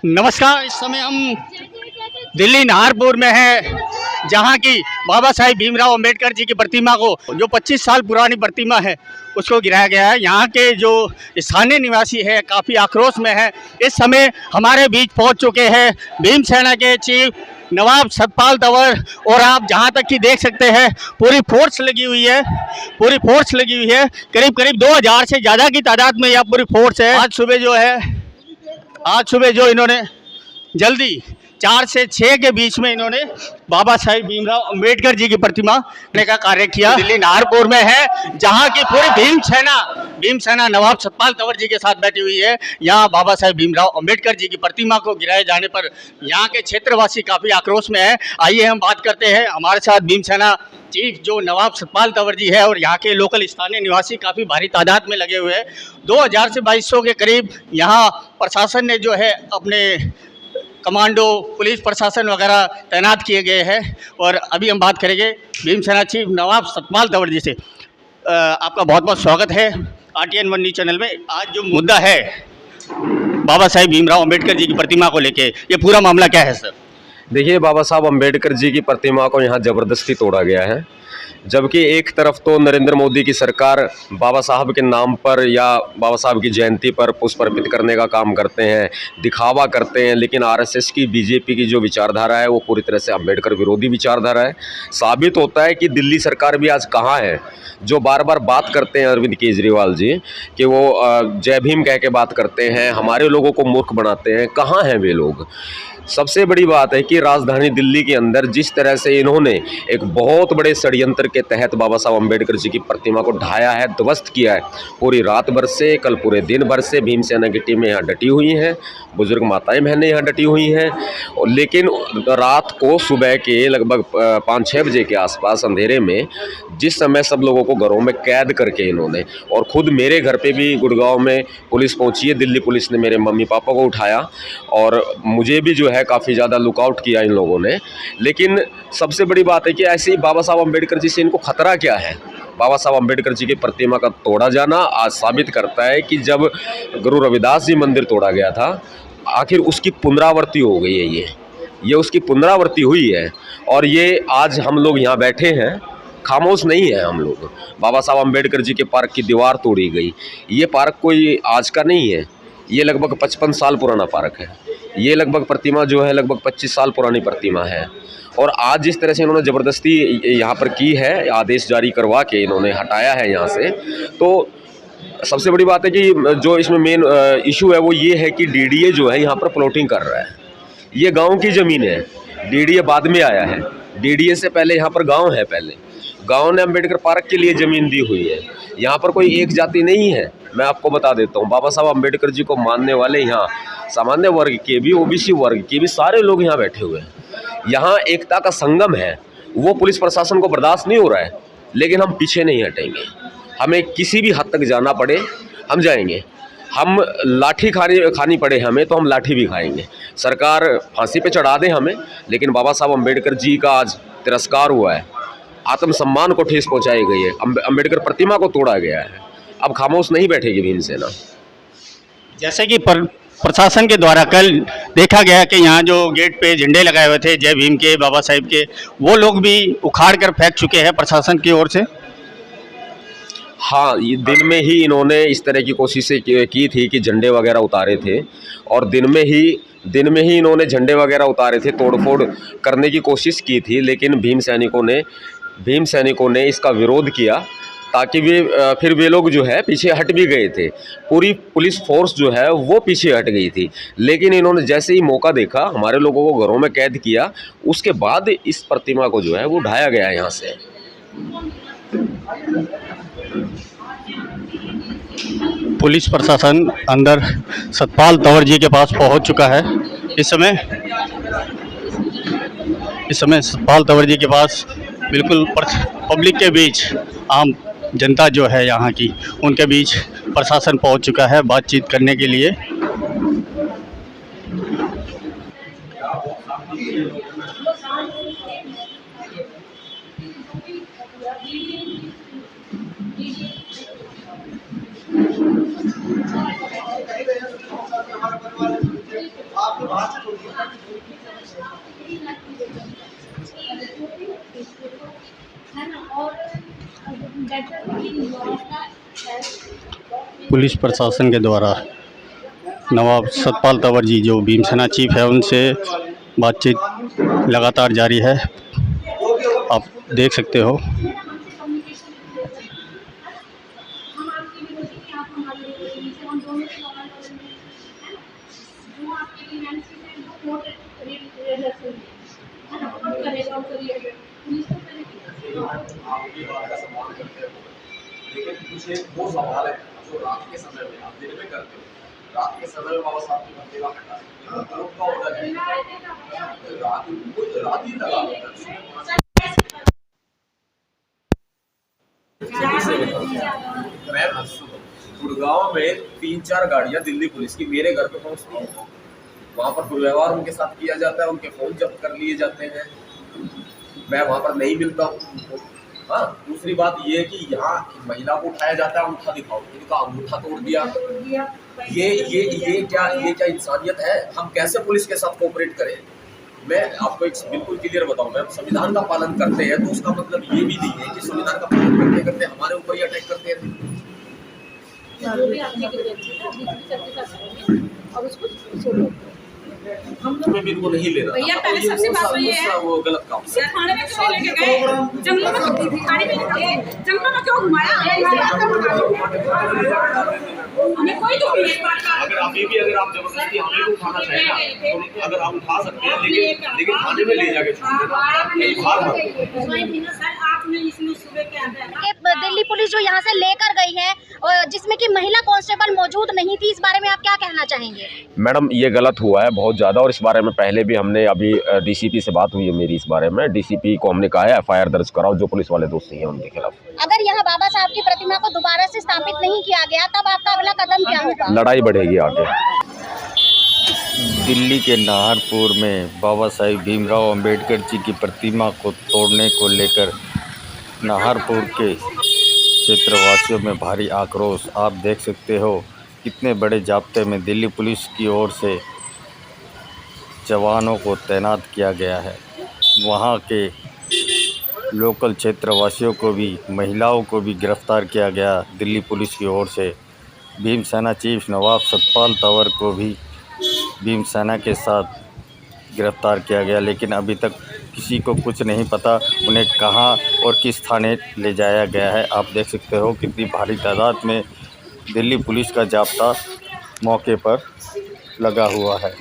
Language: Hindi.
नमस्कार। इस समय हम दिल्ली नाहरपुर में हैं, जहां की बाबा साहिब भीमराव अंबेडकर जी की प्रतिमा को, जो 25 साल पुरानी प्रतिमा है, उसको गिराया गया है। यहाँ के जो स्थानीय निवासी है काफ़ी आक्रोश में है। इस समय हमारे बीच पहुंच चुके हैं भीम सेना के चीफ नवाब सतपाल तंवर, और आप जहां तक कि देख सकते हैं पूरी फोर्स लगी हुई है, करीब करीब 2000 से ज़्यादा की तादाद में यह पूरी फोर्स है। आज सुबह जो इन्होंने जल्दी 4 से 6 के बीच में इन्होंने बाबा साहिब भीमराव अंबेडकर जी की प्रतिमा बनाने का कार्य किया। दिल्ली नाहरपुर में है, जहां की पूरी भीम सेना नवाब सतपाल तंवर जी के साथ बैठी हुई है। यहाँ बाबा साहिब भीमराव अंबेडकर जी की प्रतिमा को गिराए जाने पर यहाँ के क्षेत्रवासी काफ़ी आक्रोश में है। आइए हम बात करते हैं, हमारे साथ भीम सेना चीफ जो नवाब सतपाल तंवर जी है और यहाँ के लोकल स्थानीय निवासी काफ़ी भारी तादाद में लगे हुए हैं। 2000 से 2200 के करीब यहाँ प्रशासन ने जो है अपने कमांडो, पुलिस प्रशासन वगैरह तैनात किए गए हैं। और अभी हम बात करेंगे भीम सेना चीफ नवाब सतपाल तंवर जी से। आपका बहुत बहुत स्वागत है RTN 1 न्यूज़ चैनल में। आज जो मुद्दा है बाबा साहिब भीमराव अंबेडकर जी की प्रतिमा को लेके, ये पूरा मामला क्या है सर? देखिए, बाबा साहब अंबेडकर जी की प्रतिमा को यहाँ ज़बरदस्ती तोड़ा गया है। जबकि एक तरफ तो नरेंद्र मोदी की सरकार बाबा साहब के नाम पर या बाबा साहब की जयंती पर पुष्प अर्पित करने का काम करते हैं, दिखावा करते हैं, लेकिन RSS की, BJP की जो विचारधारा है वो पूरी तरह से अंबेडकर विरोधी विचारधारा है। साबित होता है कि दिल्ली सरकार भी आज कहाँ है। जो बार बार बात करते हैं अरविंद केजरीवाल जी कि वो जय भीम कह के बात करते हैं, हमारे लोगों को मूर्ख बनाते हैं, कहाँ हैं वे लोग। सबसे बड़ी बात है कि राजधानी दिल्ली के अंदर जिस तरह से इन्होंने एक बहुत बड़े षड्यंत्र के तहत बाबा साहब अंबेडकर जी की प्रतिमा को ढाया है, ध्वस्त किया है। पूरी रात भर से, कल पूरे दिन भर से भीम सेना की टीमें यहाँ डटी हुई हैं, बुजुर्ग माताएं बहनें यहाँ डटी हुई हैं। लेकिन रात को सुबह के लगभग 5-6 बजे के आसपास अंधेरे में, जिस समय सब लोगों को घरों में कैद करके इन्होंने, और ख़ुद मेरे घर पे भी गुड़गांव में पुलिस पहुंची है, दिल्ली पुलिस ने मेरे मम्मी पापा को उठाया और मुझे भी जो है काफ़ी ज़्यादा लुकआउट किया इन लोगों ने। लेकिन सबसे बड़ी बात है कि ऐसे ही बाबा साहब अंबेडकर जी से इनको खतरा क्या है। बाबा साहब अंबेडकर जी की प्रतिमा का तोड़ा जाना आज साबित करता है कि जब गुरु रविदास जी मंदिर तोड़ा गया था, आखिर उसकी पुनरावृत्ति हो गई है। ये उसकी पुनरावृत्ति हुई है। और ये आज हम लोग यहाँ बैठे हैं, खामोश नहीं है हम लोग। बाबा साहब अंबेडकर जी के पार्क की दीवार तोड़ी गई। ये पार्क कोई आज का नहीं है, ये लगभग 55 साल पुराना पार्क है। ये लगभग प्रतिमा जो है लगभग 25 साल पुरानी प्रतिमा है। और आज जिस तरह से इन्होंने ज़बरदस्ती यहाँ पर की है, आदेश जारी करवा के इन्होंने हटाया है यहाँ से, तो सबसे बड़ी बात है कि जो इसमें मेन इशू है वो ये है कि DDA जो है यहाँ पर प्लॉटिंग कर रहा है। ये गांव की ज़मीन है, DDA बाद में आया है। DDA से पहले यहाँ पर गांव है। पहले गांव ने अंबेडकर पार्क के लिए ज़मीन दी हुई है। यहाँ पर कोई एक जाति नहीं है, मैं आपको बता देता हूँ। बाबा साहब अंबेडकर जी को मानने वाले यहाँ सामान्य वर्ग के भी, OBC वर्ग के भी सारे लोग यहाँ बैठे हुए हैं। यहाँ एकता का संगम है, वो पुलिस प्रशासन को बर्दाश्त नहीं हो रहा है। लेकिन हम पीछे नहीं हटेंगे, हमें किसी भी हद तक जाना पड़े हम जाएंगे। हम लाठी खानी पड़े हमें तो हम लाठी भी खाएंगे। सरकार फांसी पे चढ़ा दे हमें, लेकिन बाबा साहब अंबेडकर जी का आज तिरस्कार हुआ है, आत्मसम्मान को ठेस पहुँचाई गई है, अंबेडकर प्रतिमा को तोड़ा गया है। अब खामोश नहीं बैठेगी भीम सेना। जैसे कि प्रशासन के द्वारा कल देखा गया कि यहाँ जो गेट पे झंडे लगाए हुए थे जय भीम के, बाबा साहिब के, वो लोग भी उखाड़ कर फेंक चुके हैं प्रशासन की ओर से। हाँ, ये दिन में ही इन्होंने इस तरह की कोशिशें की थी कि झंडे वगैरह उतारे थे, और दिन में ही इन्होंने झंडे वगैरह उतारे थे, तोड़फोड़ करने की कोशिश की थी। लेकिन भीम सैनिकों ने इसका विरोध किया, ताकि फिर वे लोग जो है पीछे हट भी गए थे। पूरी पुलिस फोर्स जो है वो पीछे हट गई थी। लेकिन इन्होंने जैसे ही मौका देखा, हमारे लोगों को घरों में कैद किया, उसके बाद इस प्रतिमा को जो है वो ढाया गया है यहाँ से। पुलिस प्रशासन अंदर सतपाल तंवर जी के पास पहुंच चुका है। इस समय सतपाल तंवर जी के पास बिल्कुल पब्लिक के बीच, आम जनता जो है यहाँ की, उनके बीच प्रशासन पहुंच चुका है बातचीत करने के लिए। पुलिस प्रशासन के द्वारा नवाब सतपाल तंवर जी जो भीमसेना चीफ है उनसे बातचीत लगातार जारी है, आप देख सकते हो। लेकिन मुझे वो सवाल है जो रात के समय में आप दिन में करते हो, रात के समय में बाबा साहब की प्रतिमा हटाए तो का ऑर्डर है, रात ही लगा मैं गुड़गांव में 3-4 गाड़ियां दिल्ली पुलिस की मेरे घर पे पहुंचती हैं, वहां पर दुर्व्यवहार उनके साथ किया जाता है, उनके फोन जब्त कर लिए जाते हैं, मैं वहां पर नहीं मिलता हूँ। हाँ, दूसरी बात ये है कि यहाँ महिला को उठाया जाता है, अंगूठा दिखाओ, इनका अंगूठा तोड़ दिया। ये क्या इंसानियत है? हम कैसे पुलिस के साथ कोऑपरेट करें? मैं आपको एक बिल्कुल क्लियर बताऊं, मैं संविधान का पालन करते हैं तो उसका मतलब ये भी नहीं है कि संविधान का पालन करते करते हमारे ऊपर ही अटैक करते हैं। हमें भी इनको नहीं लेना भैया, पहले सबसे बात तो ये है वो गलत काम है। थाने में क्यों लेके गए? जंगलों में गाड़ी में जंगलों में क्यों घुमाया? हमें कोई दुख नहीं है। अगर अभी भी अगर आप जबरदस्ती हमें को उठाना चाहे ना, तो अगर आप उठा सकते हैं, लेकिन थाने में ले जाके छोड़ देना। सर आपने इसमें सुबह क्या दिल्ली पुलिस जो यहाँ से लेकर गई है और जिसमें कि महिला कांस्टेबल मौजूद नहीं थी, इस बारे में आप क्या कहना चाहेंगे? मैडम, ये गलत हुआ है बहुत ज़्यादा, और इस बारे में पहले भी हमने अभी डीसीपी से बात हुई है मेरी, इस बारे में डीसीपी को हमने कहा है FIR दर्ज कराओ जो पुलिस वाले दोषी हैं उनके खिलाफ। अगर यहाँ बाबा साहब की प्रतिमा को दोबारा से स्थापित नहीं किया गया तब आपका अगला कदम क्या होगा? लड़ाई बढ़ेगी आगे। दिल्ली के नाहरपुर में बाबा साहेब भीमराव अंबेडकर जी की प्रतिमा को तोड़ने को लेकर नाहरपुर के क्षेत्रवासियों में भारी आक्रोश। आप देख सकते हो कितने बड़े जाब्ते में दिल्ली पुलिस की ओर से जवानों को तैनात किया गया है। वहाँ के लोकल क्षेत्रवासियों को भी, महिलाओं को भी गिरफ्तार किया गया दिल्ली पुलिस की ओर से। भीमसेना चीफ नवाब सतपाल तंवर को भी भीमसेना के साथ गिरफ्तार किया गया, लेकिन अभी तक किसी को कुछ नहीं पता उन्हें कहाँ और किस थाने ले जाया गया है। आप देख सकते हो कितनी भारी तादाद में दिल्ली पुलिस का जाब्ता मौके पर लगा हुआ है।